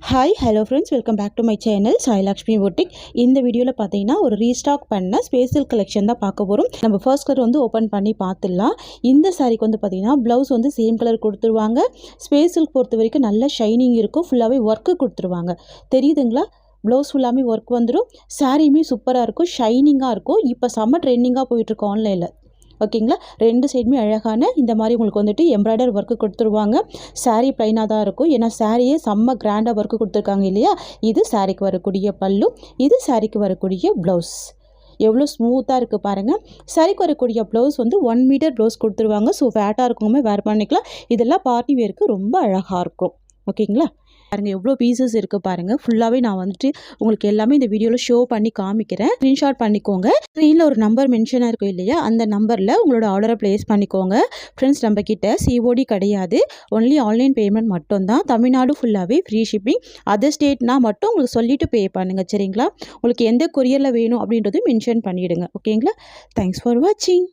Hi hello friends, welcome back to my channel Sai Lakshmi boutique. இந்த வீடியோவில் பார்த்தீங்கன்னா ஒரு ரீஸ்டாக் பண்ண ஸ்பேஷியல் கலெக்ஷன் தான் பார்க்க போகிறோம். நம்ம ஃபர்ஸ்ட் கலர் வந்து ஓப்பன் பண்ணி பார்த்துடலாம். இந்த சாரீக்கு வந்து பார்த்தீங்கன்னா ப்ளவுஸ் வந்து சேம் கலர் கொடுத்துருவாங்க. ஸ்பேஷியல் பொறுத்த வரைக்கும் நல்ல ஷைனிங் இருக்கும். ஃபுல்லாகவே ஒர்க்கு கொடுத்துருவாங்க. தெரியுதுங்களா? ப்ளவுஸ் ஃபுல்லாமே ஒர்க் வந்துடும். சாரியுமே சூப்பராக இருக்கும், ஷைனிங்காக இருக்கும். இப்போ செம்ம ட்ரெண்டிங்காக போயிட்டுருக்கு ஆன்லைனில். ஓகேங்களா? ரெண்டு சைடுமே அழகான இந்த மாதிரி உங்களுக்கு வந்துட்டு எம்ப்ராய்டர் ஒர்க்கு கொடுத்துருவாங்க. சாரீ ப்ளைனாக தான் இருக்கும். ஏன்னா சாரியே செம்ம கிராண்டாக ஒர்க்கு கொடுத்துருக்காங்க இல்லையா? இது சாரிக்கு வரக்கூடிய பல்லு, இது சாரிக்கு வரக்கூடிய ப்ளவுஸ். எவ்வளோ ஸ்மூத்தாக இருக்குது பாருங்கள். சாரிக்கு வரக்கூடிய ப்ளவுஸ் வந்து 1 மீட்டர் ப்ளவுஸ் கொடுத்துருவாங்க. ஸோ ஃபேட்டாக இருக்கவங்க வேர் பண்ணிக்கலாம். இதெல்லாம் பார்ட்டி வேருக்கு ரொம்ப அழகாக இருக்கும். ஓகேங்களா? பாருங்கள் எவ்வளோ பீசஸ் இருக்குது பாருங்கள். ஃபுல்லாகவே நான் வந்துட்டு உங்களுக்கு எல்லாமே இந்த வீடியோவில் ஷோ பண்ணி காமிக்கிறேன். ஸ்க்ரீன்ஷாட் பண்ணிக்கோங்க. ஸ்க்ரீனில் ஒரு நம்பர் மென்ஷனாக இருக்கும் இல்லையா? அந்த நம்பரில் உங்களோட ஆர்டரை ப்ளேஸ் பண்ணிக்கோங்க. ஃப்ரெண்ட்ஸ், நம்ம கிட்ட சிஓடி கிடையாது, ஒன்லி ஆன்லைன் பேமெண்ட் மட்டும்தான். தமிழ்நாடு ஃபுல்லாகவே ஃப்ரீ ஷிப்பிங். அதர் ஸ்டேட்னால் மட்டும் உங்களுக்கு சொல்லிவிட்டு பே பண்ணுங்கள். சரிங்களா? உங்களுக்கு எந்த கொரியரில் வேணும் அப்படின்றதும் மென்ஷன் பண்ணிவிடுங்க. ஓகேங்களா? தேங்க்ஸ் ஃபார் வாட்சிங்.